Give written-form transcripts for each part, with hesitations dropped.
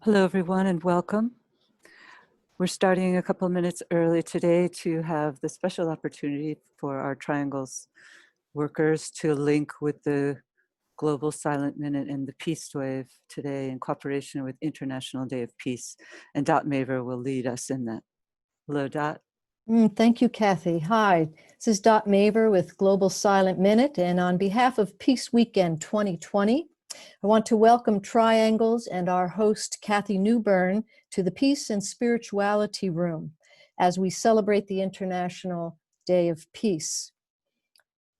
Hello, everyone, and welcome. We're starting a couple minutes early today to have the special opportunity for our Triangles workers to link with the Global Silent Minute and the Peace Wave today in cooperation with International Day of Peace. And Dot Maver will lead us in that. Hello, Dot. Thank you, Kathy. Hi, this is Dot Maver with Global Silent Minute, and on behalf of Peace Weekend 2020, I want to welcome Triangles and our host, Kathy Newburn, to the Peace and Spirituality Room as we celebrate the International Day of Peace.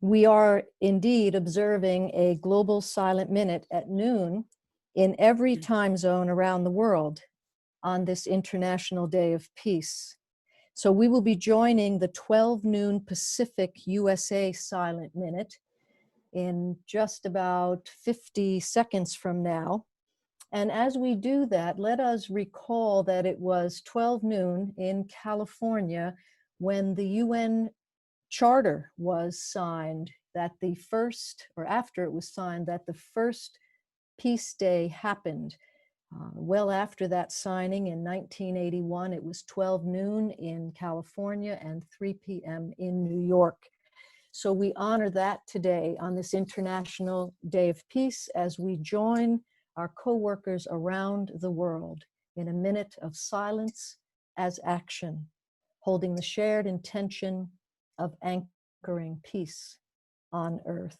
We are indeed observing a Global Silent Minute at noon in every time zone around the world on this International Day of Peace. So we will be joining the 12 noon Pacific USA Silent Minute in just about 50 seconds from now. And as we do that, let us recall that it was 12 noon in California when the UN Charter was signed, that the first, or after it was signed, that the first Peace Day happened. Well after that signing in 1981, it was 12 noon in California and 3 p.m. in New York. So we honor that today on this International Day of Peace as we join our co-workers around the world in a minute of silence as action, holding the shared intention of anchoring peace on earth.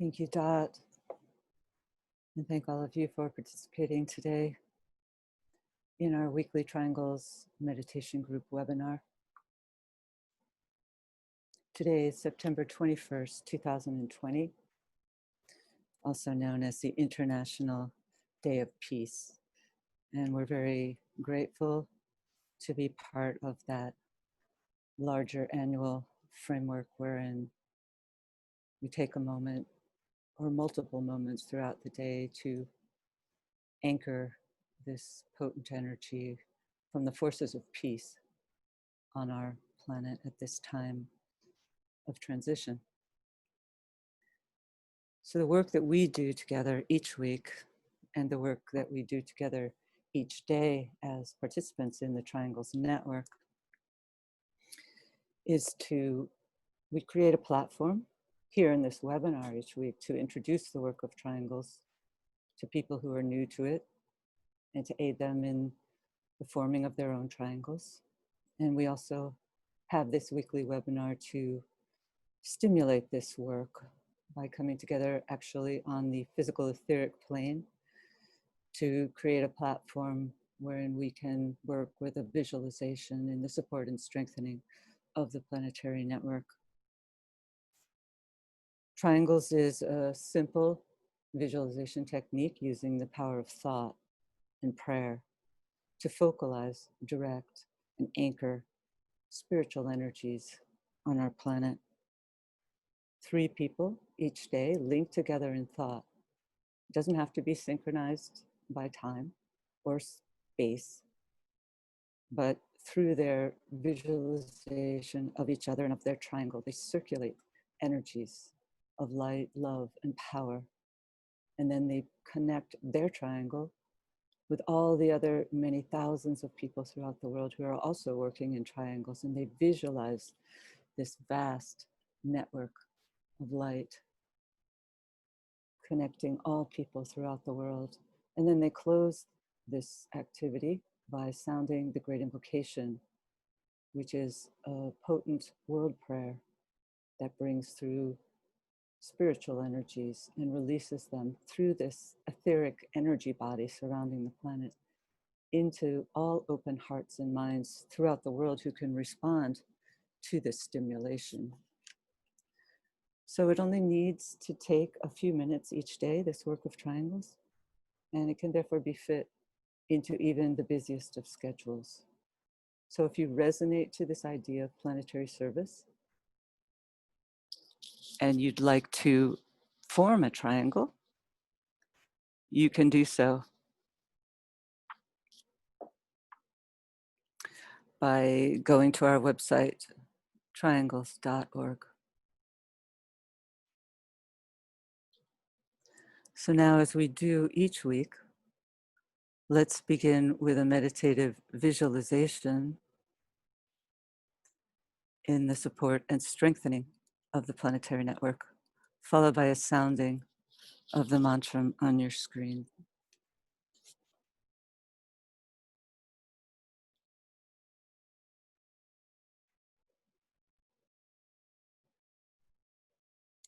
Thank you, Dot. And thank all of you for participating today in our weekly Triangles Meditation Group webinar. Today is September 21st, 2020, also known as the International Day of Peace. And we're very grateful to be part of that larger annual framework wherein we take a moment or multiple moments throughout the day to anchor this potent energy from the forces of peace on our planet at this time of transition. So the work that we do together each week and the work that we do together each day as participants in the Triangles Network is we create a platform here in this webinar each week to introduce the work of Triangles to people who are new to it and to aid them in the forming of their own triangles. And we also have this weekly webinar to stimulate this work by coming together actually on the physical etheric plane to create a platform wherein we can work with a visualization in the support and strengthening of the planetary network. Triangles is a simple visualization technique using the power of thought and prayer to focalize, direct, and anchor spiritual energies on our planet. 3 people each day linked together in thought. It doesn't have to be synchronized by time or space, but through their visualization of each other and of their triangle, they circulate energies of light, love, and power. And then they connect their triangle with all the other many thousands of people throughout the world who are also working in triangles, and they visualize this vast network of light connecting all people throughout the world. And then they close this activity by sounding the great invocation, which is a potent world prayer that brings through spiritual energies and releases them through this etheric energy body surrounding the planet into all open hearts and minds throughout the world who can respond to this stimulation. So it only needs to take a few minutes each day, this work of triangles, and it can therefore be fit into even the busiest of schedules. So if you resonate to this idea of planetary service and you'd like to form a triangle, you can do so by going to our website, triangles.org. So now, as we do each week, let's begin with a meditative visualization in the support and strengthening of the planetary network, followed by a sounding of the mantra on your screen.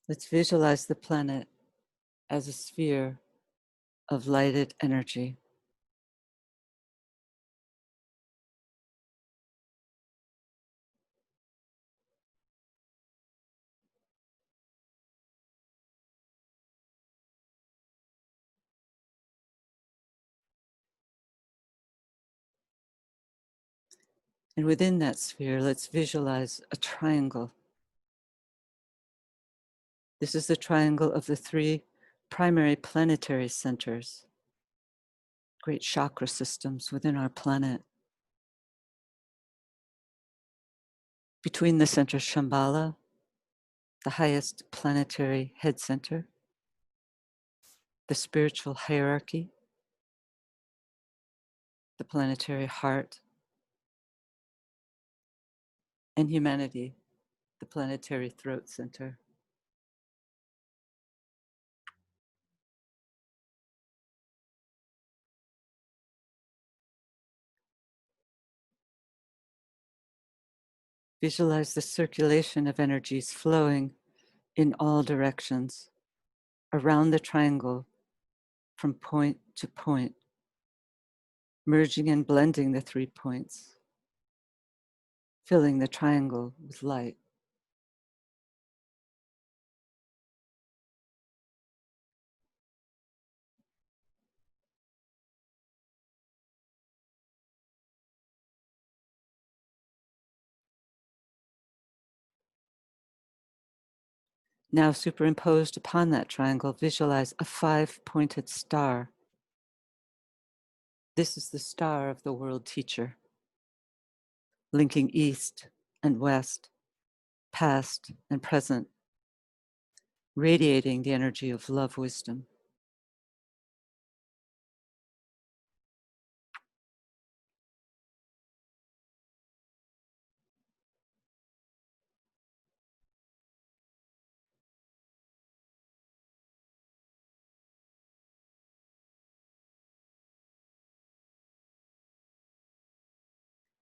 Let's visualize the planet as a sphere of lighted energy. And within that sphere, let's visualize a triangle. This is the triangle of the three primary planetary centers, great chakra systems within our planet. Between the centers, Shambhala, the highest planetary head center, the spiritual hierarchy, the planetary heart, and humanity, the planetary throat center. Visualize the circulation of energies flowing in all directions around the triangle from point to point, merging and blending the 3 points, filling the triangle with light. Now, superimposed upon that triangle, visualize a 5-pointed star. This is the star of the world teacher, linking east and west, past and present, radiating the energy of love wisdom.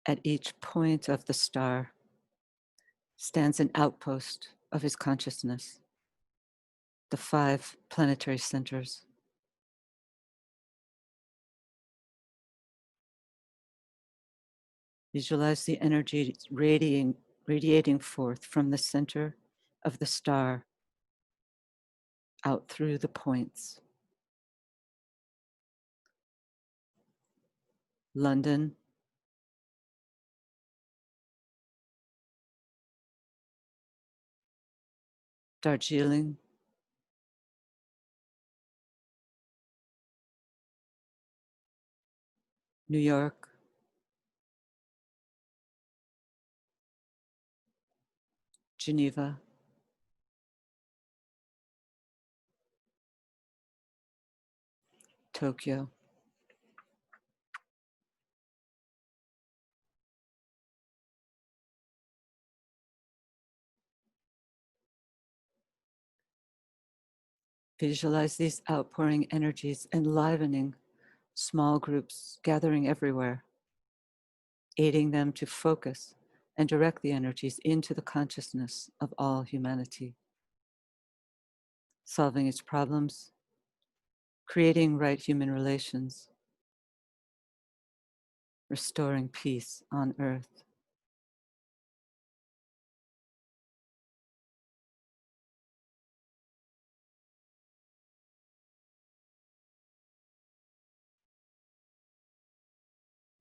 At each point of the star stands an outpost of his consciousness, the 5 planetary centers. Visualize the energy radiating forth from the center of the star out through the points. London, Darjeeling, New York, Geneva, Tokyo, visualize these outpouring energies enlivening small groups gathering everywhere, aiding them to focus and direct the energies into the consciousness of all humanity, solving its problems, creating right human relations, restoring peace on earth.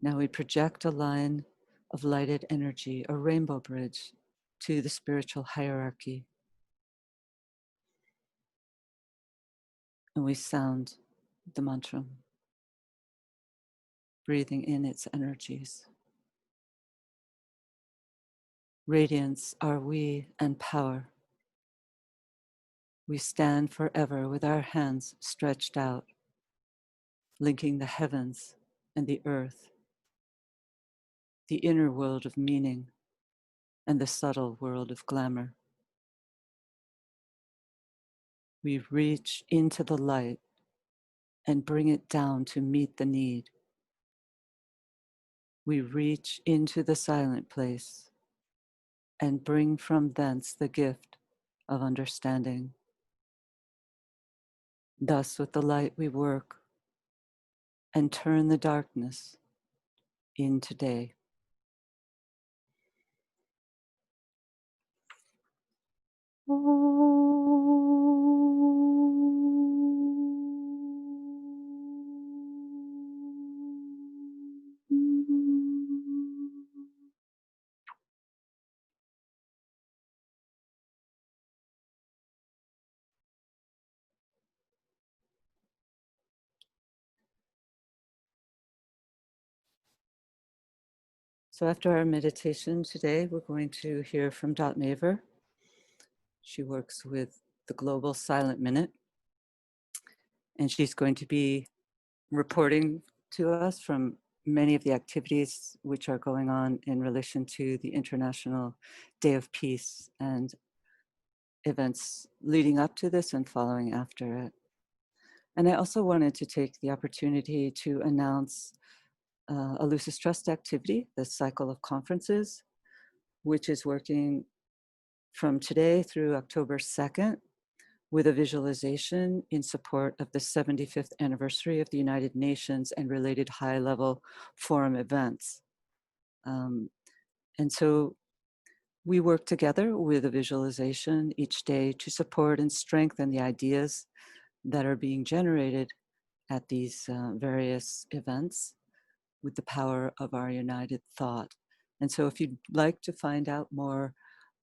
Now we project a line of lighted energy, a rainbow bridge to the spiritual hierarchy. And we sound the mantra, breathing in its energies. Radiance are we and power. We stand forever with our hands stretched out, linking the heavens and the earth, the inner world of meaning and the subtle world of glamour. We reach into the light and bring it down to meet the need. We reach into the silent place and bring from thence the gift of understanding. Thus with the light we work and turn the darkness into day. So after our meditation today, we're going to hear from Dot Maver. She works with the Global Silent Minute, and she's going to be reporting to us from many of the activities which are going on in relation to the International Day of Peace and events leading up to this and following after it. And I also wanted to take the opportunity to announce a Lucis Trust activity, the cycle of conferences, which is working from today through October 2nd with a visualization in support of the 75th anniversary of the United Nations and related high-level forum events. And so we work together with a visualization each day to support and strengthen the ideas that are being generated at these various events with the power of our united thought. And so if you'd like to find out more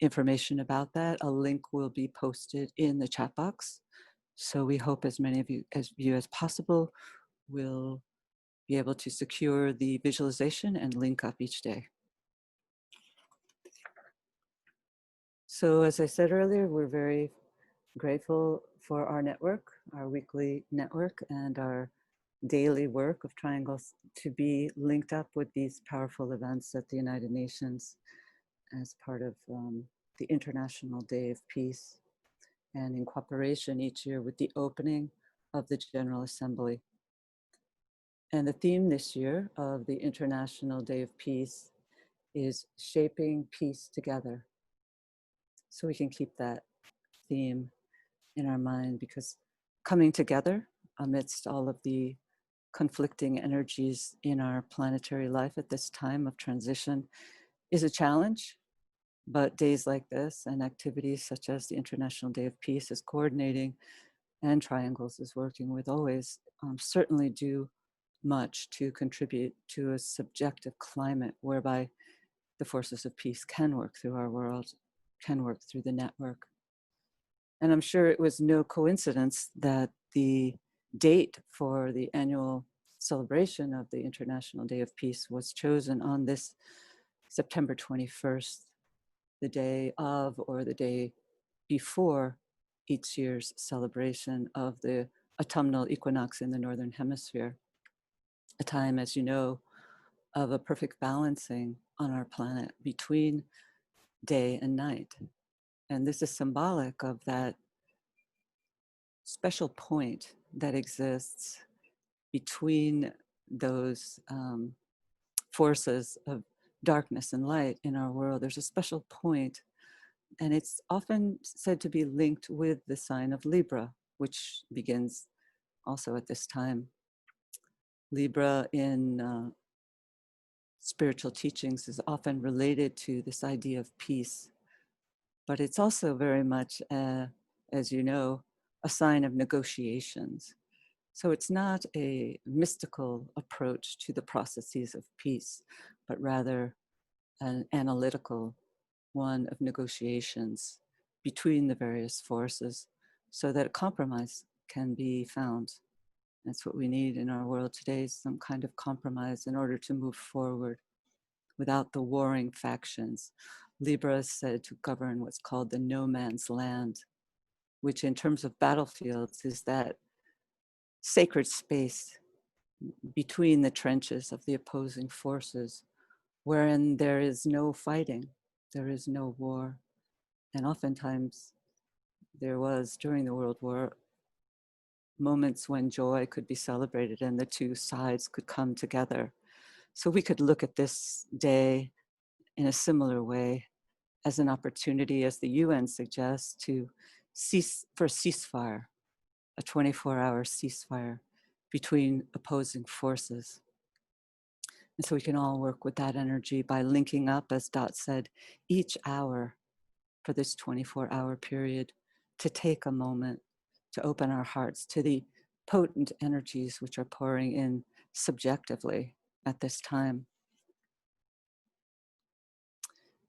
information about that, a link will be posted in the chat box. So we hope as many of you as possible will be able to secure the visualization and link up each day. So as I said earlier, we're very grateful for our network, our weekly network, and our daily work of triangles to be linked up with these powerful events at the United Nations as part of the International Day of Peace, and in cooperation each year with the opening of the General Assembly. And the theme this year of the International Day of Peace is shaping peace together. So we can keep that theme in our mind, because coming together amidst all of the conflicting energies in our planetary life at this time of transition is a challenge. But days like this and activities such as the International Day of Peace is coordinating and Triangles is working with always certainly do much to contribute to a subjective climate whereby the forces of peace can work through our world, can work through the network. And I'm sure it was no coincidence that the date for the annual celebration of the International Day of Peace was chosen on this September 21st, the day of or the day before each year's celebration of the autumnal equinox in the Northern Hemisphere, a time, as you know, of a perfect balancing on our planet between day and night. And this is symbolic of that special point that exists between those forces of darkness and light in our world. There's a special point, and it's often said to be linked with the sign of Libra, which begins also at this time. Libra in spiritual teachings is often related to this idea of peace, but it's also very much, as you know, a sign of negotiations. So it's not a mystical approach to the processes of peace, but rather an analytical one of negotiations between the various forces so that a compromise can be found. That's what we need in our world today, some kind of compromise in order to move forward without the warring factions. Libra is said to govern what's called the no man's land, which in terms of battlefields is that sacred space between the trenches of the opposing forces, wherein there is no fighting, there is no war. And oftentimes there was, during the World War, moments when joy could be celebrated and the two sides could come together. So we could look at this day in a similar way as an opportunity, as the UN suggests, to cease for a ceasefire, a 24-hour ceasefire between opposing forces. And so we can all work with that energy by linking up, as Dot said, each hour for this 24-hour period, to take a moment to open our hearts to the potent energies which are pouring in subjectively at this time.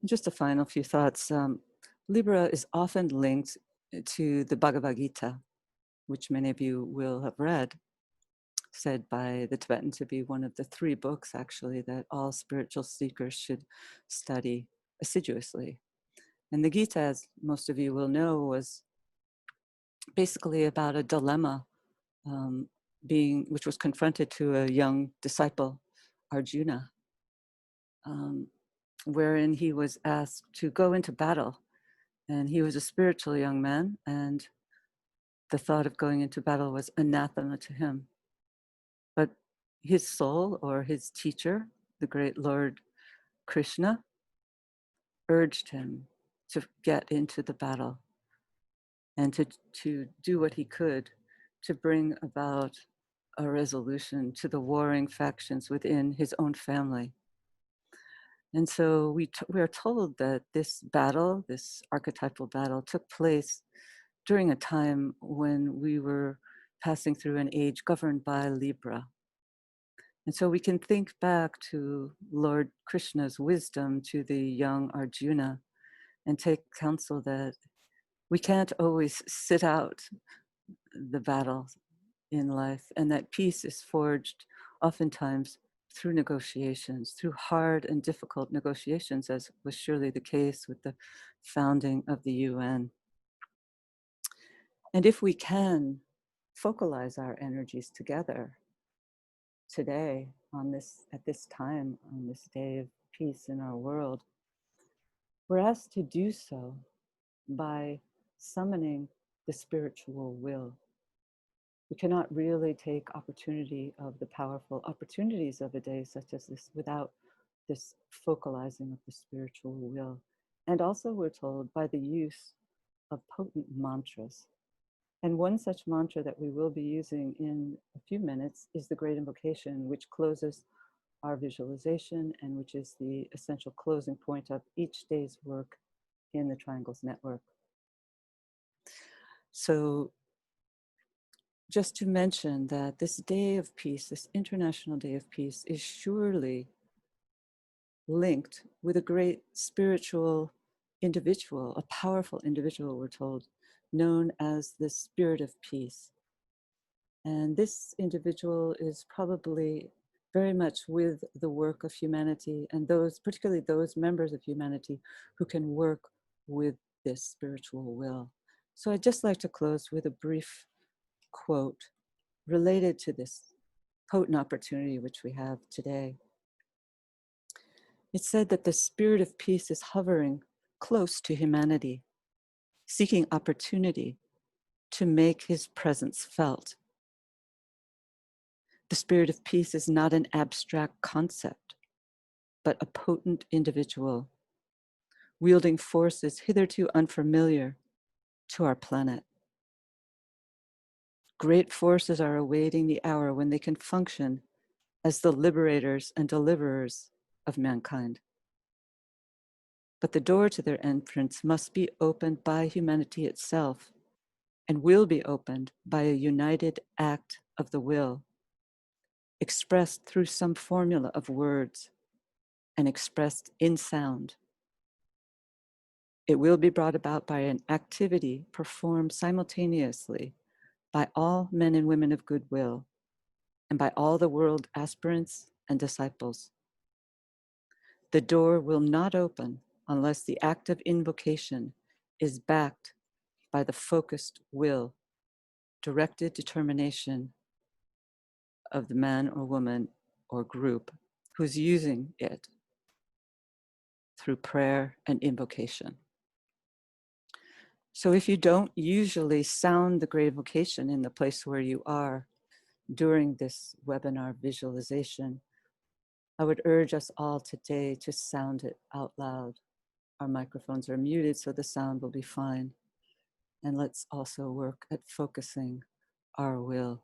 Just a final few thoughts. Libra is often linked to the Bhagavad Gita, which many of you will have read, said by the Tibetan to be one of the 3 books, actually, that all spiritual seekers should study assiduously. And the Gita, as most of you will know, was basically about a dilemma which was confronted to a young disciple, Arjuna, wherein he was asked to go into battle. And he was a spiritual young man, and the thought of going into battle was anathema to him. But his soul, or his teacher, the great Lord Krishna, urged him to get into the battle and to do what he could to bring about a resolution to the warring factions within his own family. And so we are told that this battle, this archetypal battle, took place during a time when we were passing through an age governed by Libra. And so we can think back to Lord Krishna's wisdom to the young Arjuna and take counsel that we can't always sit out the battle in life, and that peace is forged oftentimes through negotiations, through hard and difficult negotiations, as was surely the case with the founding of the UN. And if we can focalize our energies together today at this time, on this day of peace in our world, we're asked to do so by summoning the spiritual will. We cannot really take opportunity of the powerful opportunities of a day such as this without this focalizing of the spiritual will. And also, we're told, by the use of potent mantras. And one such mantra that we will be using in a few minutes is the Great Invocation, which closes our visualization and which is the essential closing point of each day's work in the Triangles Network. So just to mention that this Day of Peace, this International Day of Peace, is surely linked with a great spiritual individual, a powerful individual, we're told, known as the Spirit of Peace. And this individual is probably very much with the work of humanity and those, particularly those members of humanity who can work with this spiritual will. So I'd just like to close with a brief quote related to this potent opportunity which we have today. It said that the spirit of peace is hovering close to humanity, seeking opportunity to make his presence felt. The spirit of peace is not an abstract concept, but a potent individual, wielding forces hitherto unfamiliar to our planet. Great forces are awaiting the hour when they can function as the liberators and deliverers of mankind. But the door to their entrance must be opened by humanity itself, and will be opened by a united act of the will, expressed through some formula of words and expressed in sound. It will be brought about by an activity performed simultaneously by all men and women of goodwill and by all the world aspirants and disciples. The door will not open unless the act of invocation is backed by the focused will, directed determination of the man or woman or group who's using it through prayer and invocation. So if you don't usually sound the great invocation in the place where you are during this webinar visualization, I would urge us all today to sound it out loud. Our microphones are muted, so the sound will be fine. And let's also work at focusing our will.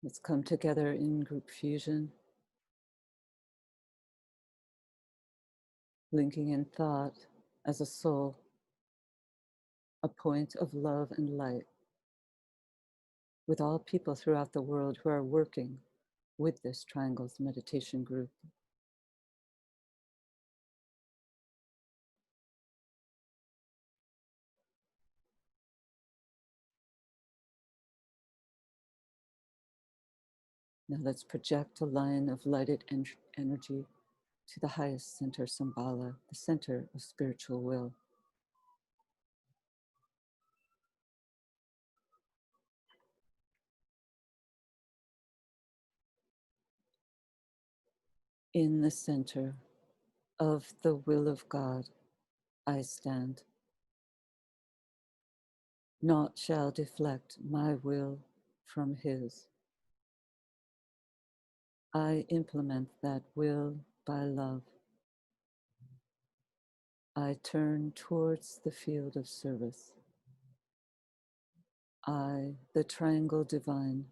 Let's come together in group fusion, linking in thought as a soul, a point of love and light with all people throughout the world who are working with this Triangles meditation group. Now let's project a line of lighted energy to the highest center, Sambhala, the center of spiritual will. In the center of the will of God, I stand. Naught shall deflect my will from His. I implement that will by love. I turn towards the field of service. I, the triangle divine,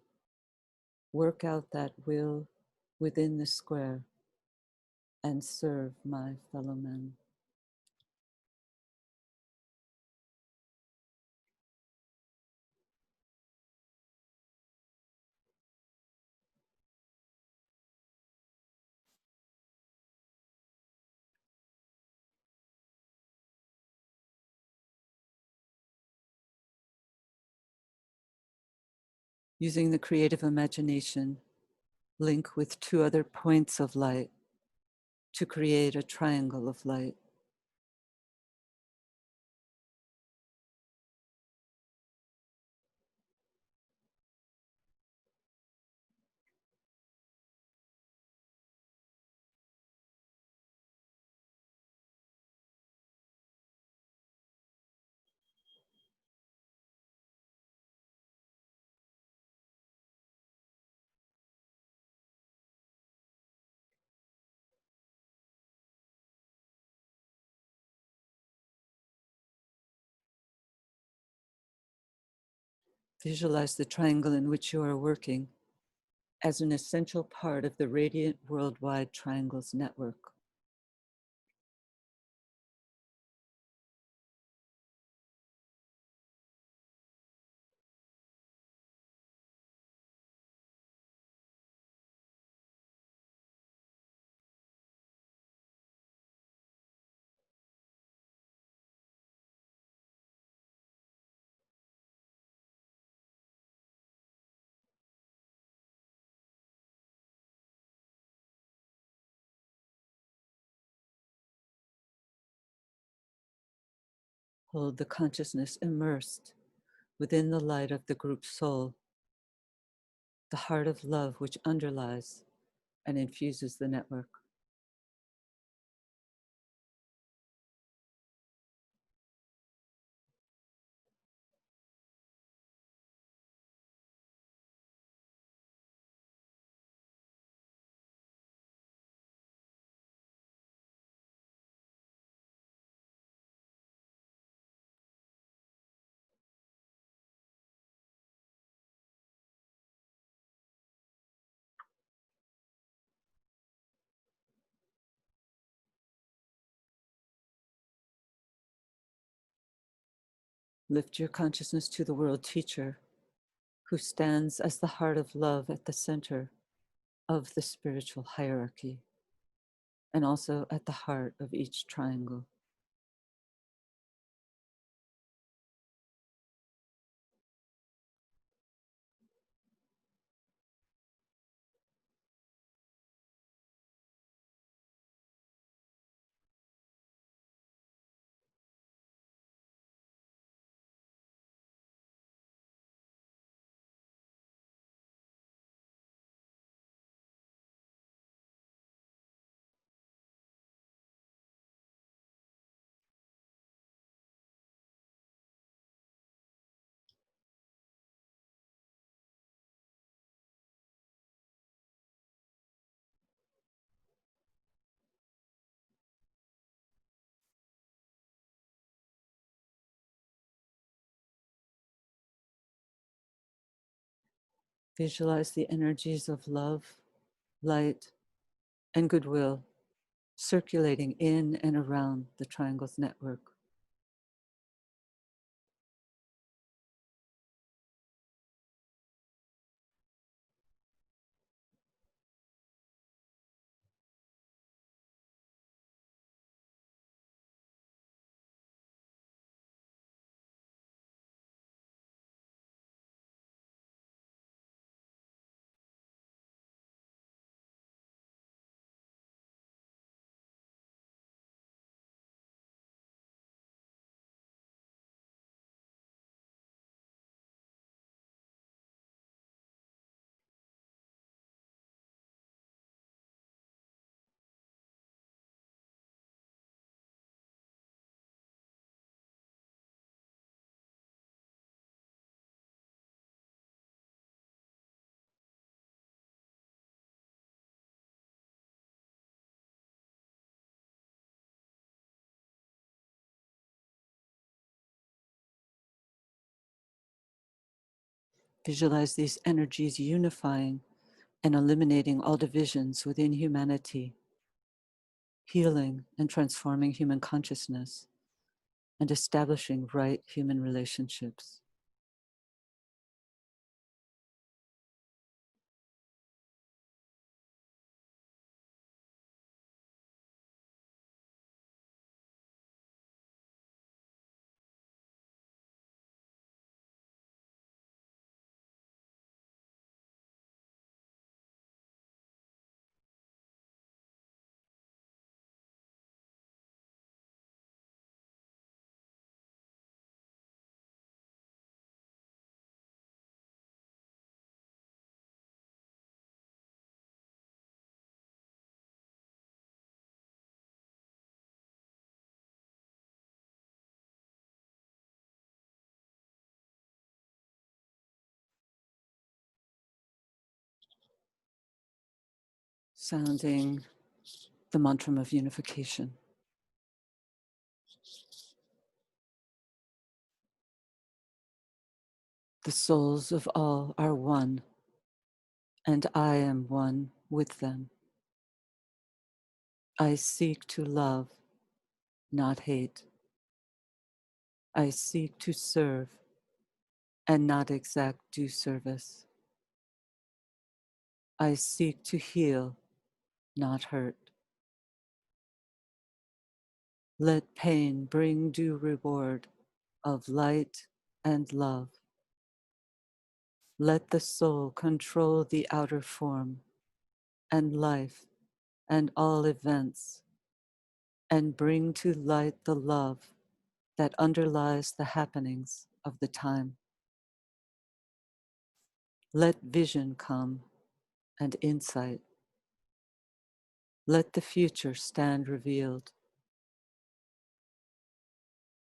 work out that will within the square and serve my fellow men. Using the creative imagination, link with two other points of light to create a triangle of light. Visualize the triangle in which you are working as an essential part of the radiant worldwide triangles network. Hold the consciousness immersed within the light of the group soul, the heart of love which underlies and infuses the network. Lift your consciousness to the world teacher who stands as the heart of love at the center of the spiritual hierarchy and also at the heart of each triangle. Visualize the energies of love, light, and goodwill circulating in and around the triangle's network. Visualize these energies unifying and eliminating all divisions within humanity, healing and transforming human consciousness, and establishing right human relationships. Sounding the Mantra of Unification. The souls of all are one, and I am one with them. I seek to love, not hate. I seek to serve and not exact due service. I seek to heal, not hurt. Let pain bring due reward of light and love. Let the soul control the outer form and life and all events, and bring to light the love that underlies the happenings of the time. Let vision come and insight. Let the future stand revealed.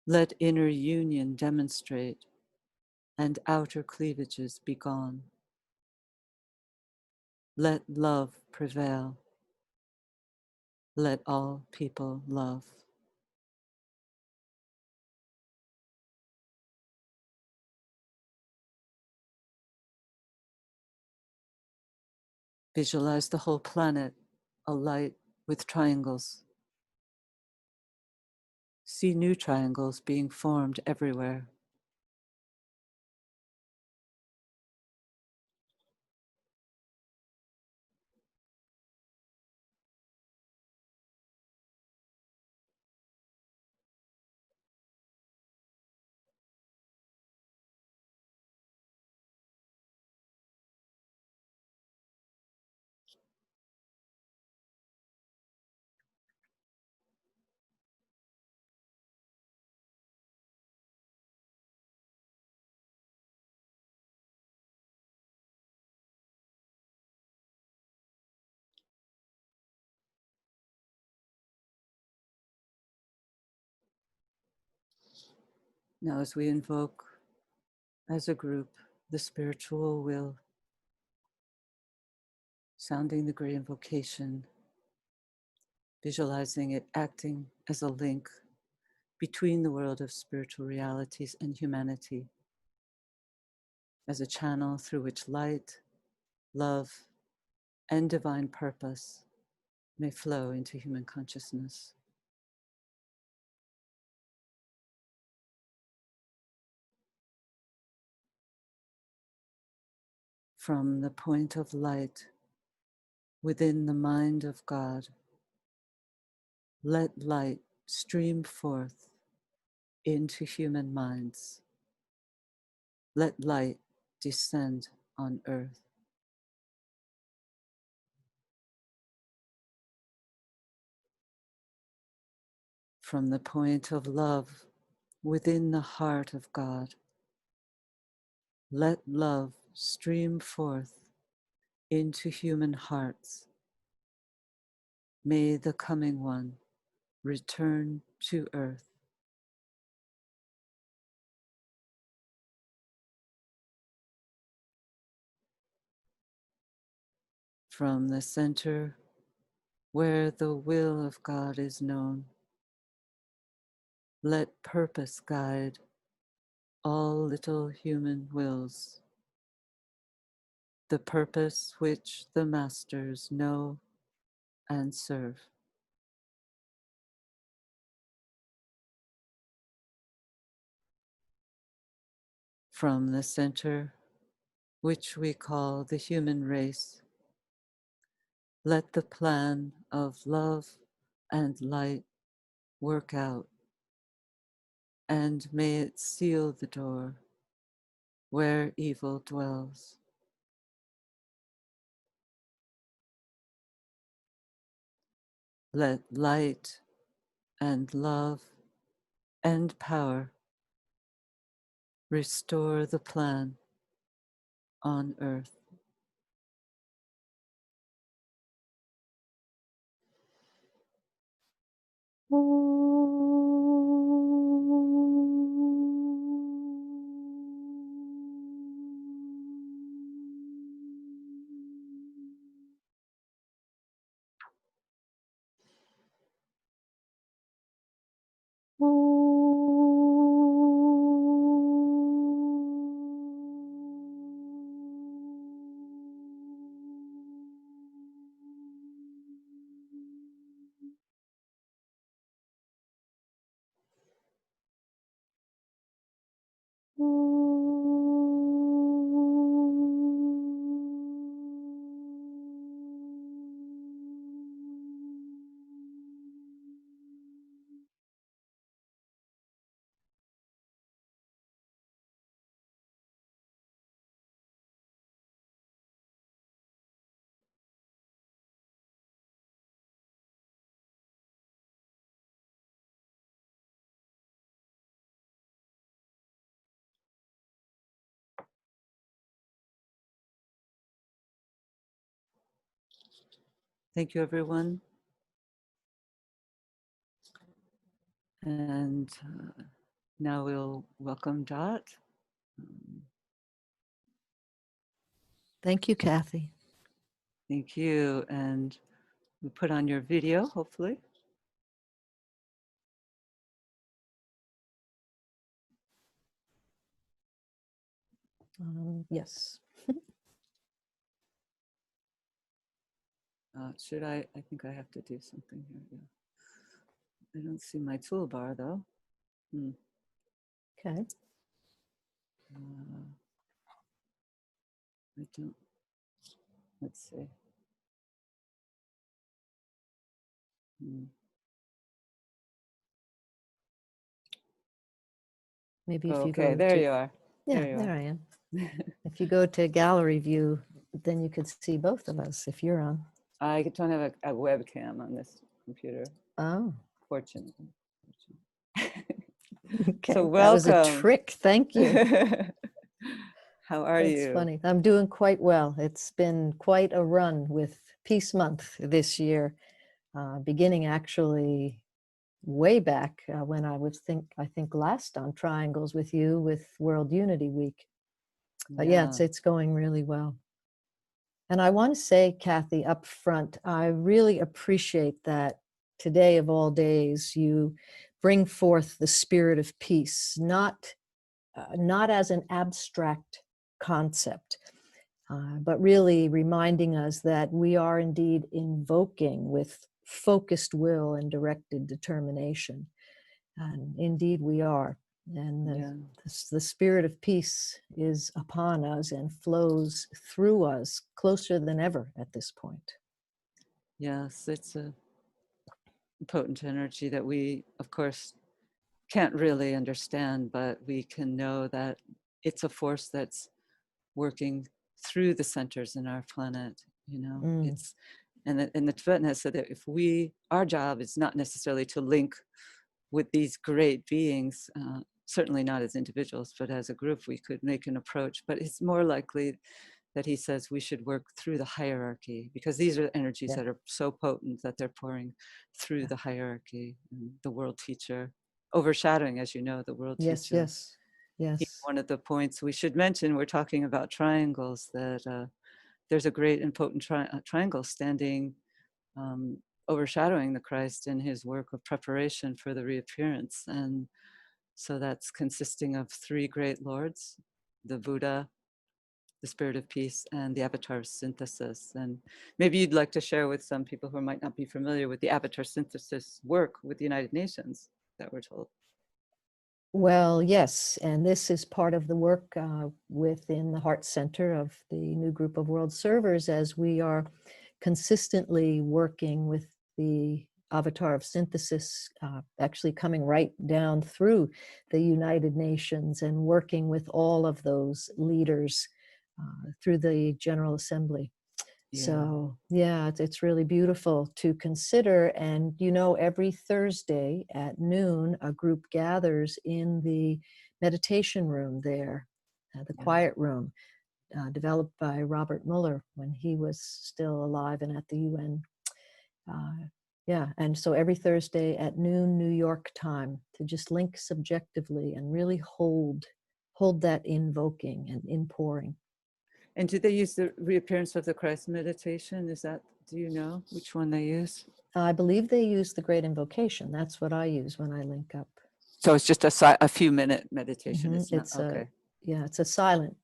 Let inner union demonstrate and outer cleavages be gone. Let love prevail. Let all people love. Visualize the whole planet alight with triangles. See new triangles being formed everywhere. Now, as we invoke as a group the spiritual will, sounding the great invocation, visualizing it acting as a link between the world of spiritual realities and humanity, as a channel through which light, love, and divine purpose may flow into human consciousness. From the point of light within the mind of God, let light stream forth into human minds. Let light descend on earth. From the point of love within the heart of God, let love stream forth into human hearts. May the coming one return to earth. From the center where the will of God is known, let purpose guide all little human wills, the purpose which the masters know and serve. From the center, which we call the human race, let the plan of love and light work out, and may it seal the door where evil dwells. Let light and love and power restore the plan on earth. Thank you, everyone. And now we'll welcome Dot. Thank you, Kathy. Thank you. And we put on your video, hopefully. Yes. Should I think I have to do something here. Yeah. I don't see my toolbar though. Okay. I don't, let's see. Maybe if you Okay, go there to, you are. yeah, you there are. I am. If you go to gallery view, then you could see both of us if you're on. I don't have a webcam on this computer, Oh, fortunately. okay. So That was a welcome. trick. Thank you. How are That's you? funny. I'm doing quite well. It's been quite a run with Peace Month this year, beginning actually way back when I think last on Triangles with you with World Unity Week. But yeah, it's going really well. And I want to say, Kathy, up front, I really appreciate that today of all days you bring forth the spirit of peace, not as an abstract concept, but really reminding us that we are indeed invoking with focused will and directed determination. And indeed we are. And the spirit of peace is upon us and flows through us closer than ever at this point. Yes, it's a potent energy that we, of course, can't really understand, but we can know that it's a force that's working through the centers in our planet. It's and the Tibetan has said that if our job is not necessarily to link with these great beings, certainly not as individuals, but as a group, we could make an approach. But it's more likely that he says we should work through the hierarchy, because these are energies that are so potent that they're pouring through the hierarchy. And the world teacher, overshadowing, as you know, the world teacher. Yes. One of the points we should mention, we're talking about triangles, that there's a great and potent triangle standing overshadowing the Christ in his work of preparation for the reappearance. And so that's consisting of three great lords, the Buddha, the Spirit of Peace, and the Avatar of Synthesis. And maybe you'd like to share with some people who might not be familiar with the Avatar Synthesis work with the United Nations that we're told. Well, yes, and this is part of the work within the Heart Center of the new group of world servers, as we are consistently working with the Avatar of Synthesis, actually coming right down through the United Nations and working with all of those leaders through the General Assembly. So yeah, it's really beautiful to consider. And every Thursday at noon, a group gathers in the meditation room there, the quiet room, developed by Robert Mueller when he was still alive and at the UN. And so every Thursday at noon New York time, to just link subjectively and really hold that invoking and inpouring. And do they use the reappearance of the Christ meditation? Do you know which one they use? I believe they use the Great Invocation. That's what I use when I link up. So it's just a few minute meditation. Mm-hmm. It's not, okay. It's a silence,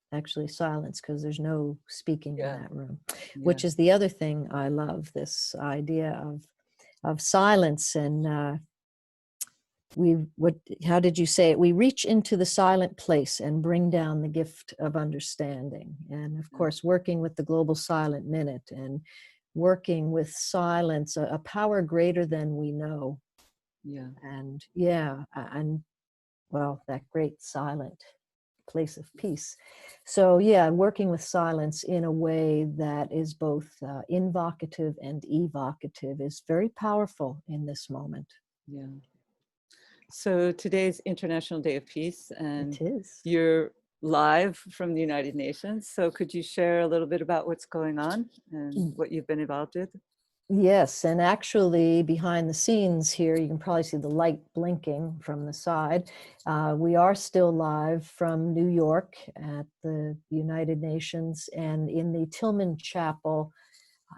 because there's no speaking in that room, which is the other thing I love, this idea of silence. And how did you say it? We reach into the silent place and bring down the gift of understanding. And of course, working with the Global Silent Minute and working with silence, a power greater than we know. And well, that great silent place of peace. So working with silence in a way that is both invocative and evocative is very powerful in this moment. So today's International Day of Peace, and it is. You're live from the United Nations. So could you share a little bit about what's going on and what you've been involved with? Yes, and actually behind the scenes here, you can probably see the light blinking from the side. We are still live from New York at the United Nations and in the Tillman Chapel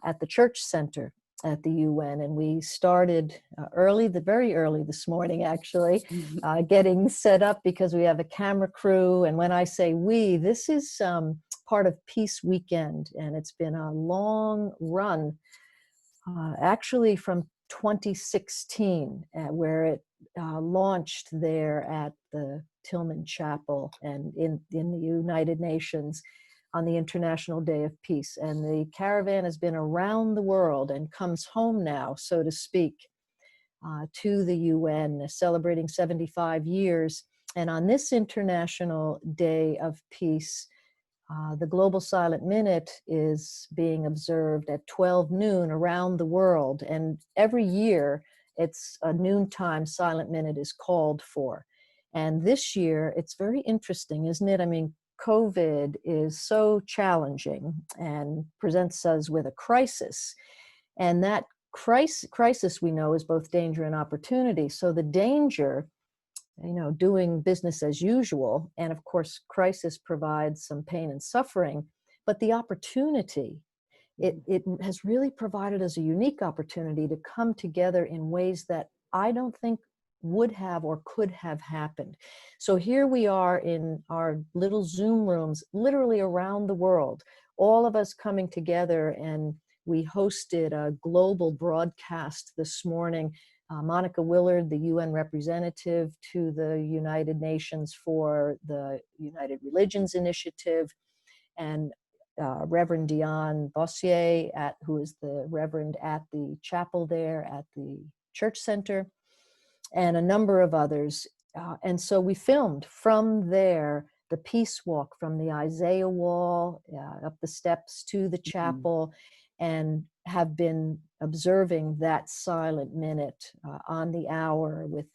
at the Church Center at the UN. And we started very early this morning, actually, getting set up because we have a camera crew. And when I say we, this is part of Peace Weekend, and it's been a long run actually from 2016, where it launched there at the Tillman Chapel and in the United Nations on the International Day of Peace. And the caravan has been around the world and comes home now, so to speak, to the UN, celebrating 75 years. And on this International Day of Peace, the Global Silent Minute is being observed at 12 noon around the world. And every year, it's a noontime silent minute is called for. And this year, it's very interesting, isn't it? I mean, COVID is so challenging and presents us with a crisis. And that crisis we know is both danger and opportunity. So the danger, doing business as usual. And of course, crisis provides some pain and suffering, but the opportunity, it has really provided us a unique opportunity to come together in ways that I don't think would have or could have happened. So here we are in our little Zoom rooms, literally around the world, all of us coming together, and we hosted a global broadcast this morning. Monica Willard, the UN representative to the United Nations for the United Religions Initiative, and Reverend Dion Bossier, who is the Reverend at the chapel there at the Church Center, and a number of others. And so we filmed from there the peace walk from the Isaiah Wall up the steps to the chapel, and have been observing that silent minute on the hour with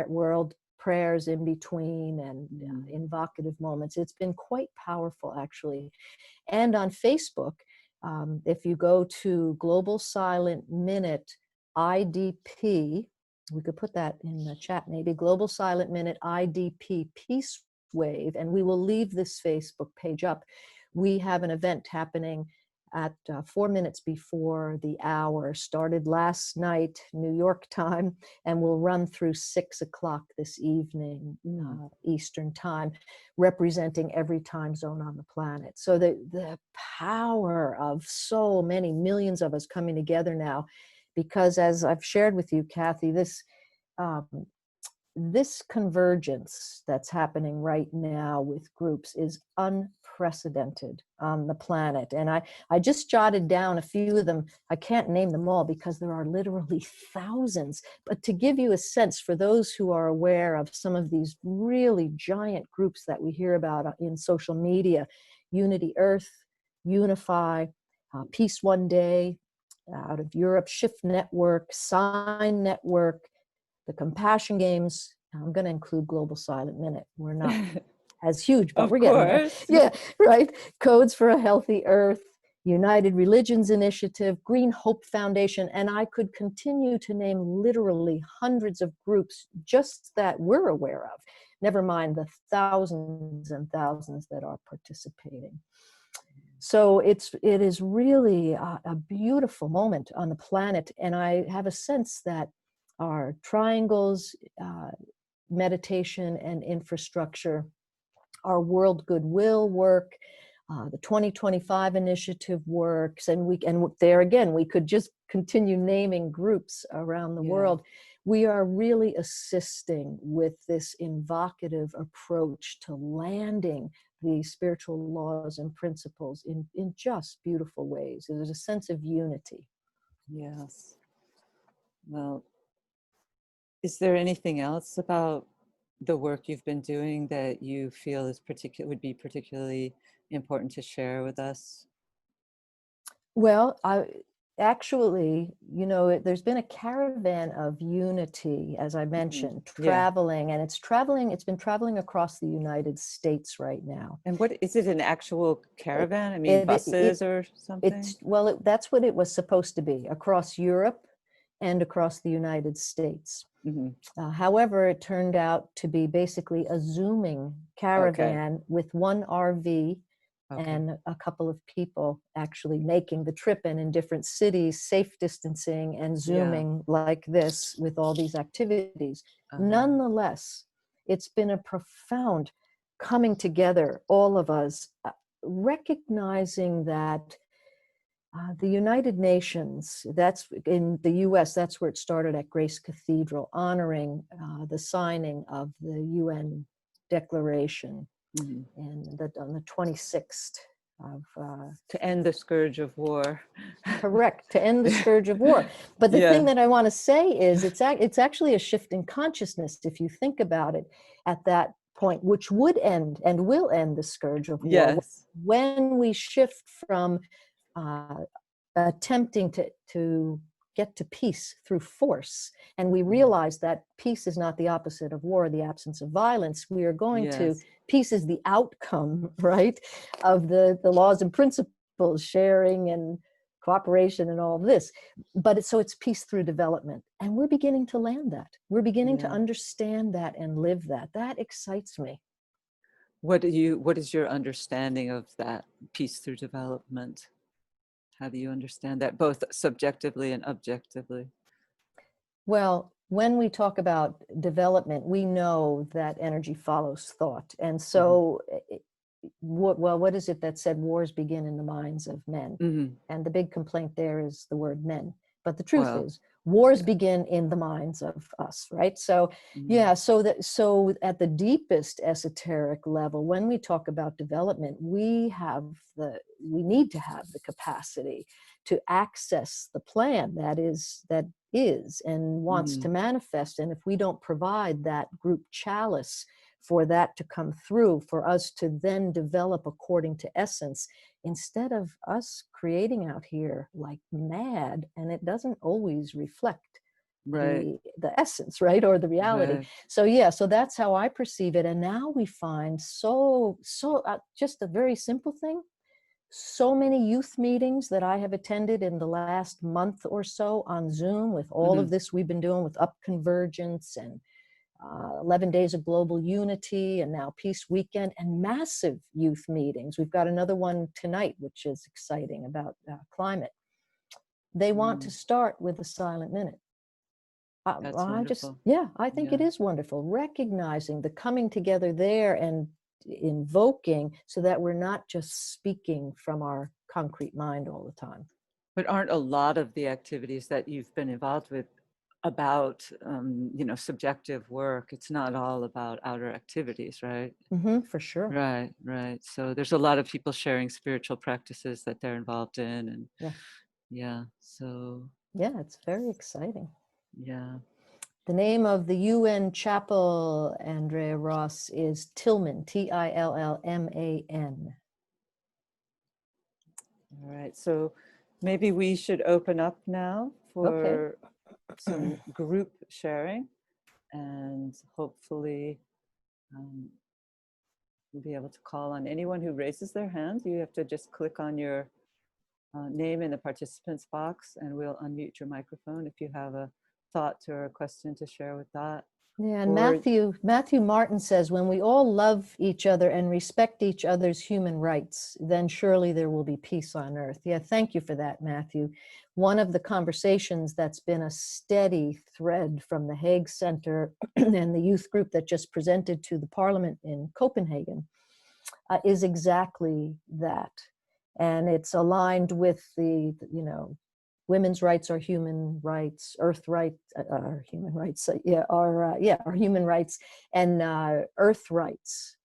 world prayers in between and invocative moments. It's been quite powerful, actually. And on Facebook, if you go to Global Silent Minute IDP, we could put that in the chat maybe, Global Silent Minute IDP Peace Wave, and we will leave this Facebook page up. We have an event happening at 4 minutes before the hour, started last night, New York time, and will run through 6 o'clock this evening, Eastern time, representing every time zone on the planet. So the power of so many millions of us coming together now, because as I've shared with you, Kathy, this convergence that's happening right now with groups is unprecedented on the planet. And I just jotted down a few of them. I can't name them all because there are literally thousands. But to give you a sense, for those who are aware of some of these really giant groups that we hear about in social media, Unity Earth, Unify, Peace One Day, out of Europe, Shift Network, Sign Network, the Compassion Games. I'm going to include Global Silent Minute. We're not as huge, but Of we're getting there. course. Yeah, right. Codes for a Healthy Earth, United Religions Initiative, Green Hope Foundation, and I could continue to name literally hundreds of groups just that we're aware of, never mind the thousands and thousands that are participating. So it is really a beautiful moment on the planet, and I have a sense that our triangles, meditation and infrastructure, our world goodwill work, the 2025 initiative works, and there again, we could just continue naming groups around the world. We are really assisting with this invocative approach to landing the spiritual laws and principles in just beautiful ways. There's a sense of unity. Yes. Well, is there anything else about the work you've been doing that you feel would be particularly important to share with us? Well, actually, there's been a caravan of unity, as I mentioned, Yeah. traveling, and it's been traveling across the United States right now. And what is it, an actual It, caravan? I mean, it, it, buses or something? that's what it was supposed to be, across Europe and across the United States. Hmm. However, it turned out to be basically a Zooming Okay. caravan with one RV Okay. and a couple of people actually making the trip, and in different cities, safe distancing and Yeah. Zooming like this with all these activities. Uh-huh. Nonetheless, it's been a profound coming together, all of us, recognizing that the United Nations, that's in the US, that's where it started at Grace Cathedral, honoring the signing of the UN Declaration Hmm. on the 26th of, To end the scourge of war. correct, to end the scourge of war. But the thing Yeah. that I want to say is it's actually a shift in consciousness, if you think about it, at that point, which would end and will end the scourge of war, Yes. when we shift from uh, attempting to get to peace through force. And we realize that peace is not the opposite of war, the absence of violence. We are going to, Yes. peace is the outcome, right, of the laws and principles, sharing and cooperation and all of this. But so it's peace through development. And we're beginning to land that. We're beginning to Yeah. understand that and live that. That excites me. What is your understanding of that, peace through development? How do you understand that, both subjectively and objectively? Well, when we talk about development, we know that energy follows thought. And Hmm. so, what is it that said wars begin in the minds of men? Hmm. And the big complaint there is the word men. But the truth Well, is, wars yeah. begin in the minds of us, right? So, Mm. yeah, so at the deepest esoteric level, when we talk about development, we need to have the capacity to access the plan that is and wants to Mhm. manifest. And if we don't provide that group chalice for that to come through, for us to then develop according to essence, instead of us creating out here like mad, and it doesn't always reflect Right. the essence, right, or the reality. Right. So yeah, so that's how I perceive it. And now we find just a very simple thing, so many youth meetings that I have attended in the last month or so on Zoom, with all of Mhm. this we've been doing with Up Convergence and 11 Days of Global Unity, and now Peace Weekend, and massive youth meetings. We've got another one tonight, which is exciting, about climate. They want to Mm. start with a silent minute. That's wonderful. I think it Yeah. is wonderful, recognizing the coming together there and invoking, so that we're not just speaking from our concrete mind all the time. But aren't a lot of the activities that you've been involved with about, subjective work? It's not all about outer activities, right? For sure. Right, right. So there's a lot of people sharing spiritual practices that they're involved in, and Yeah. yeah. So Yeah, it's very exciting. yeah. The name of the UN chapel, Andrea Ross, is Tillman, Tillman. All right. So maybe we should open up now Okay. for some group sharing, and hopefully um, we'll be able to call on anyone who raises their hand. You have to just click on your name in the participants box, and we'll unmute your microphone if you have a thought or a question to share with that. Yeah, and Or Matthew Martin says, when we all love each other and respect each other's human rights, then surely there will be peace on earth. Yeah, thank you for that, Matthew. One of the conversations that's been a steady thread from the Hague Center and the youth group that just presented to the Parliament in Copenhagen is exactly that. And it's aligned with women's rights are human rights, earth rights are human rights, are human rights, and earth rights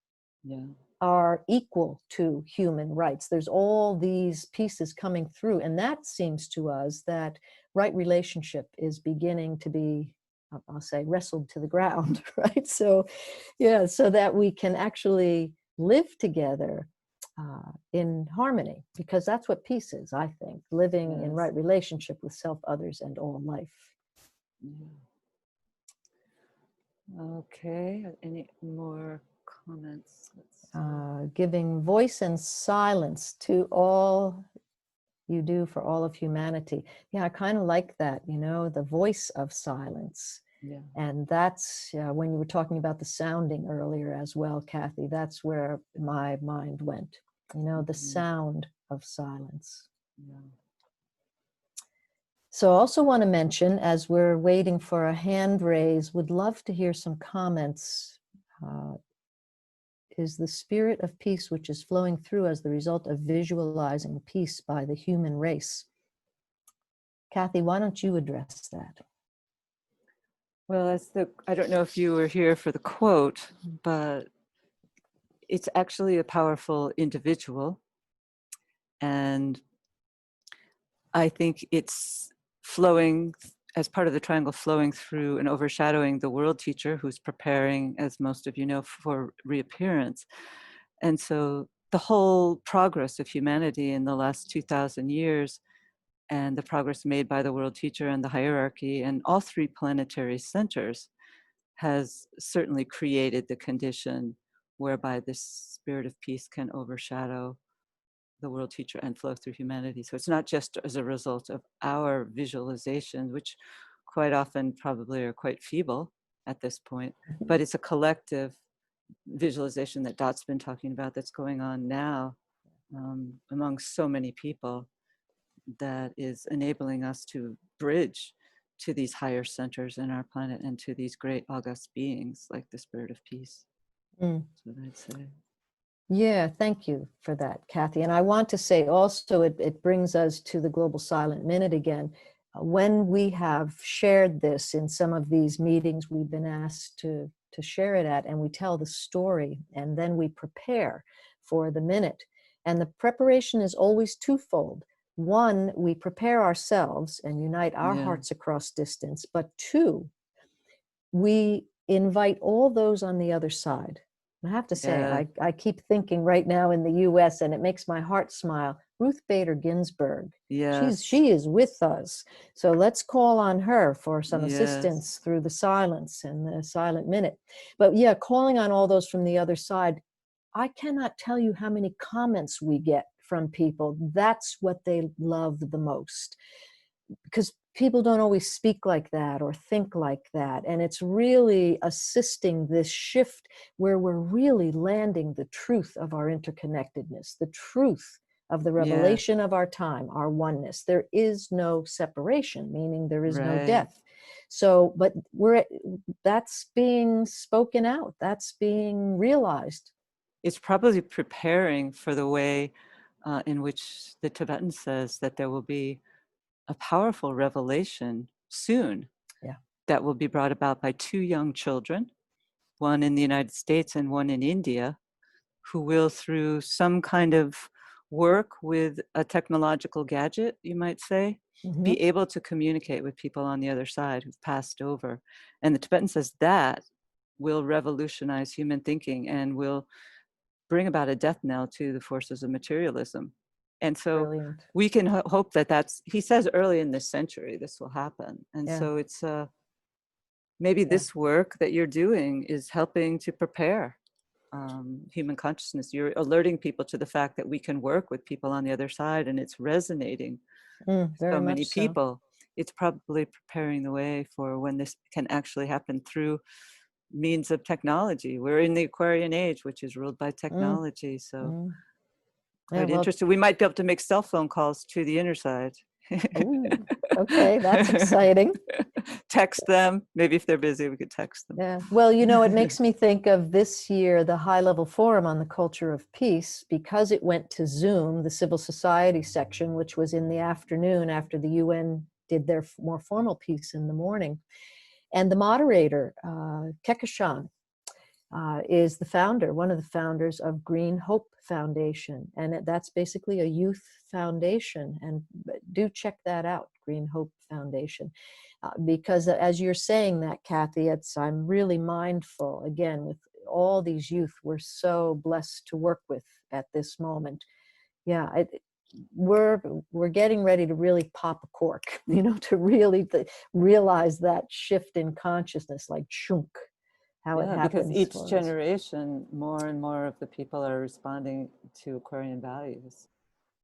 yeah, are equal to human rights. There's all these pieces coming through, and that seems to us that right relationship is beginning to be, I'll say, wrestled to the ground, right? So, yeah, so that we can actually live together in harmony, because that's what peace is, I think, living in Yes. right relationship with self, others, and all life. Yeah. Okay, any more comments? Let's see. Giving voice and silence to all you do for all of humanity. Yeah, I kind of like that, you know, the voice of silence. Yeah. And that's when you were talking about the sounding earlier as well, Kathy, that's where my mind went, you know, the sound of silence. Yeah. So I also want to mention, as we're waiting for a hand raise, would love to hear some comments. Is the spirit of peace which is flowing through as the result of visualizing peace by the human race? Kathy, why don't you address that? Well, I don't know if you were here for the quote, but it's actually a powerful individual. And I think it's flowing as part of the triangle, flowing through and overshadowing the world teacher who's preparing, as most of you know, for reappearance. And so the whole progress of humanity in the last 2,000 years and the progress made by the world teacher and the hierarchy and all three planetary centers has certainly created the condition whereby this spirit of peace can overshadow the world teacher and flow through humanity. So it's not just as a result of our visualization, which quite often probably are quite feeble at this point, but it's a collective visualization that Dot's been talking about that's going on now among so many people that is enabling us to bridge to these higher centers in our planet and to these great august beings like the spirit of peace. That's what I'd say. Yeah, thank you for that, Kathy. And I want to say also, it brings us to the Global Silent Minute again. When we have shared this in some of these meetings we've been asked to share it at, and we tell the story, and then we prepare for the minute. And the preparation is always twofold. One, we prepare ourselves and unite our hearts across distance. But two, we invite all those on the other side. I have to say, I keep thinking right now in the US, and it makes my heart smile, Ruth Bader Ginsburg. She is with us. So let's call on her for some assistance through the silence and the silent minute. But yeah, calling on all those from the other side, I cannot tell you how many comments we get from people. That's what they love the most, because people don't always speak like that or think like that. And it's really assisting this shift where we're really landing the truth of our interconnectedness, the truth of the revelation of our time, our oneness. There is no separation, meaning there is no death. So, but that's being spoken out, that's being realized. It's probably preparing for the way in which the Tibetan says that there will be a powerful revelation soon that will be brought about by two young children, one in the United States and one in India, who will, through some kind of work with a technological gadget, you might say, be able to communicate with people on the other side who've passed over. And the Tibetan says that will revolutionize human thinking and will bring about a death knell to the forces of materialism. And so we can hope that that's, he says early in this century, this will happen. And so it's maybe this work that you're doing is helping to prepare human consciousness. You're alerting people to the fact that we can work with people on the other side, and it's resonating so many people. It's probably preparing the way for when this can actually happen through means of technology. We're in the Aquarian age, which is ruled by technology. So quite interesting. We might be able to make cell phone calls to the inner side. Ooh, okay, that's exciting. Text them. Maybe if they're busy, we could text them. Yeah. Well, you know, it makes me think of this year, the high-level forum on the culture of peace, because it went to Zoom, the civil society section, which was in the afternoon after the UN did their more formal piece in the morning. And the moderator, Kekashan, is the founder, one of the founders of Green Hope Foundation. And that's basically a youth foundation. And do check that out, Green Hope Foundation. Because as you're saying that, Kathy, I'm really mindful, again, with all these youth we're so blessed to work with at this moment. Yeah, we're getting ready to really pop a cork, to really realize that shift in consciousness, like chunk, how it Yeah, because happens each for us. generation, more and more of the people are responding to Aquarian values.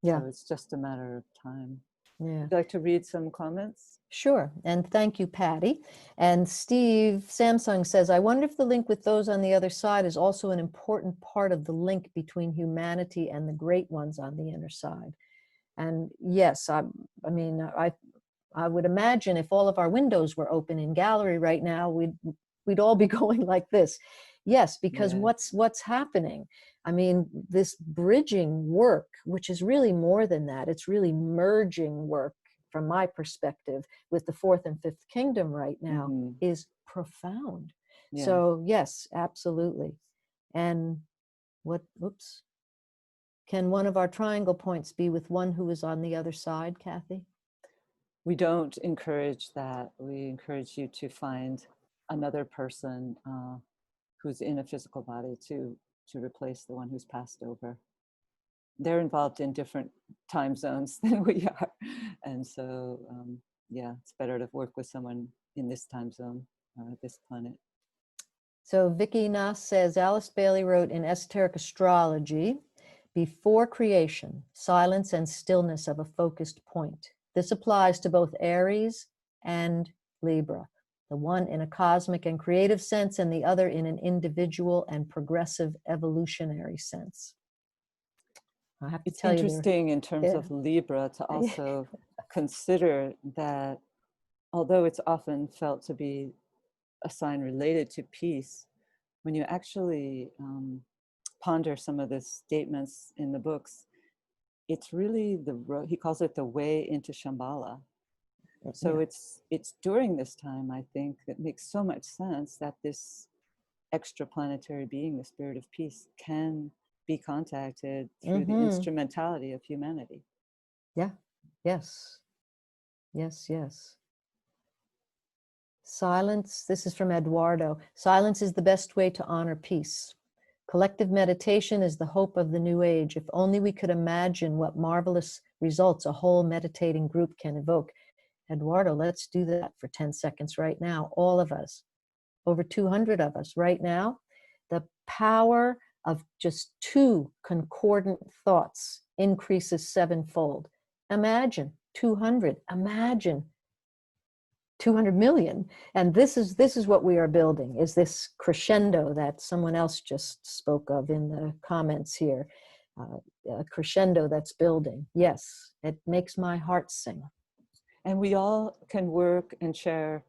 Yeah, So it's just a matter of time. yeah. Would you like to read some comments? Sure, and thank you, Patty. And Steve Samsung says, I wonder if the link with those on the other side is also an important part of the link between humanity and the great ones on the inner side. And yes, I would imagine if all of our windows were open in gallery right now, we'd all be going like this. Yes, because Yeah. what's happening? I mean, this bridging work, which is really more than that, it's really merging work from my perspective with the fourth and fifth kingdom right now, is profound. Yeah. So yes, absolutely. And can one of our triangle points be with one who is on the other side, Kathy? We don't encourage that. We encourage you to find another person who's in a physical body to replace the one who's passed over. They're involved in different time zones than we are. And so, yeah, it's better to work with someone in this time zone, this planet. So Vicky Nass says, Alice Bailey wrote in Esoteric Astrology, before creation, silence and stillness of a focused point. This applies to both Aries and Libra, the one in a cosmic and creative sense and the other in an individual and progressive evolutionary sense. I have to It's tell interesting in terms of Libra to also consider that although it's often felt to be a sign related to peace, when you actually ponder some of the statements in the books, it's really he calls it the way into Shambhala. So it's during this time, I think, that makes so much sense that this extraplanetary being, the spirit of peace, can be contacted through the instrumentality of humanity. Yeah. Yes. Yes, yes. Silence, this is from Eduardo. Silence is the best way to honor peace. Collective meditation is the hope of the new age. If only we could imagine what marvelous results a whole meditating group can evoke. Eduardo, let's do that for 10 seconds right now. All of us, over 200 of us right now. The power of just 2 concordant thoughts increases 7-fold. Imagine 200, imagine 200 million. And this is what we are building, is this crescendo that someone else just spoke of in the comments here. A crescendo that's building. Yes, it makes my heart sing. And we all can work and share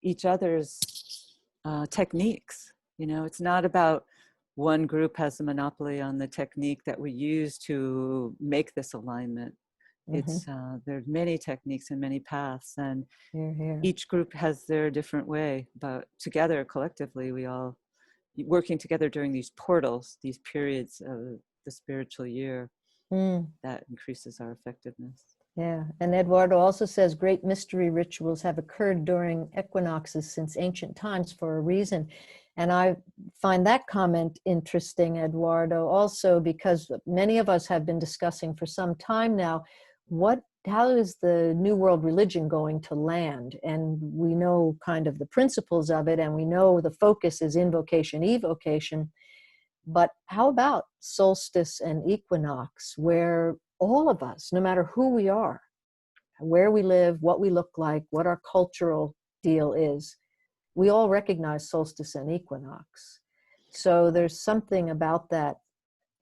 each other's techniques. It's not about one group has a monopoly on the technique that we use to make this alignment. It's there's many techniques and many paths, and each group has their different way, but together, collectively, we all working together during these portals, these periods of the spiritual year, that increases our effectiveness. Yeah, and Eduardo also says great mystery rituals have occurred during equinoxes since ancient times for a reason. And I find that comment interesting, Eduardo, also because many of us have been discussing for some time now, how is the New World religion going to land? And we know kind of the principles of it, and we know the focus is invocation, evocation. But how about solstice and equinox, where all of us, no matter who we are, where we live, what we look like, what our cultural deal is, we all recognize solstice and equinox. So there's something about that.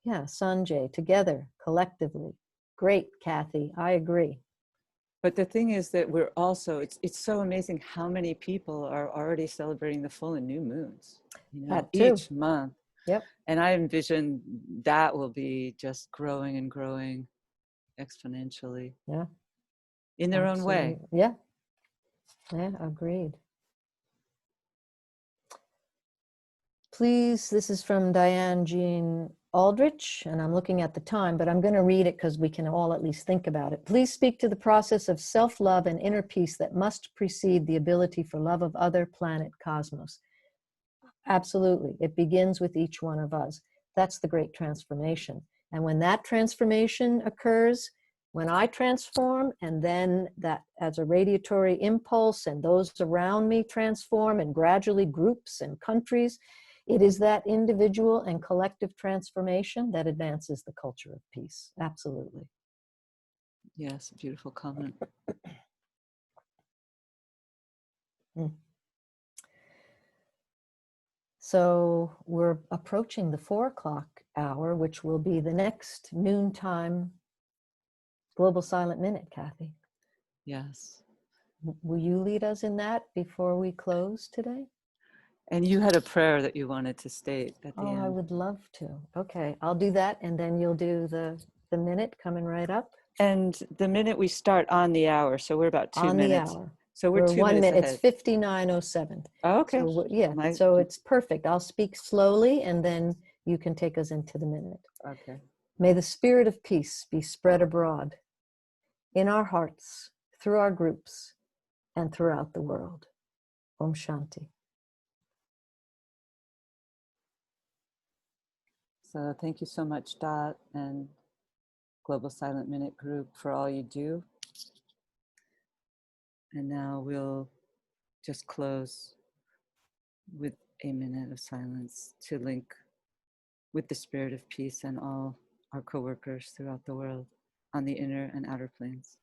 Yeah, Sanjay, together, collectively. Great, Kathy, I agree. But the thing is that we're also, it's so amazing how many people are already celebrating the full and new moons, each month. Yep. And I envision that will be just growing and growing exponentially. Yeah. In their own way. Yeah. Yeah, agreed. Please, this is from Diane Jean Aldrich, and I'm looking at the time, but I'm going to read it because we can all at least think about it. Please speak to the process of self-love and inner peace that must precede the ability for love of other, planet, cosmos. Absolutely. It begins with each one of us. That's the great transformation. And when that transformation occurs, when I transform, and then that as a radiatory impulse and those around me transform, and gradually groups and countries, it is that individual and collective transformation that advances the culture of peace. Absolutely. Yes, beautiful comment. So we're approaching the 4 o'clock hour, which will be the next noontime Global Silent Minute, Kathy. Yes. Will you lead us in that before we close today? And you had a prayer that you wanted to state at the end. I would love to. Okay, I'll do that, and then you'll do the minute coming right up. And the minute we start on the hour, so we're about 2 minutes. On the hour. So we're 2 1 minutes minute. ahead. It's 59:07. Oh, okay. So yeah, so it's perfect. I'll speak slowly, and then you can take us into the minute. Okay. May the spirit of peace be spread abroad in our hearts, through our groups, and throughout the world. Om Shanti. So thank you so much, Dot and Global Silent Minute Group, for all you do. And now we'll just close with a minute of silence to link with the spirit of peace and all our co-workers throughout the world on the inner and outer planes.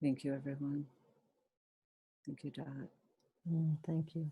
Thank you, everyone. Thank you, Dot. Thank you.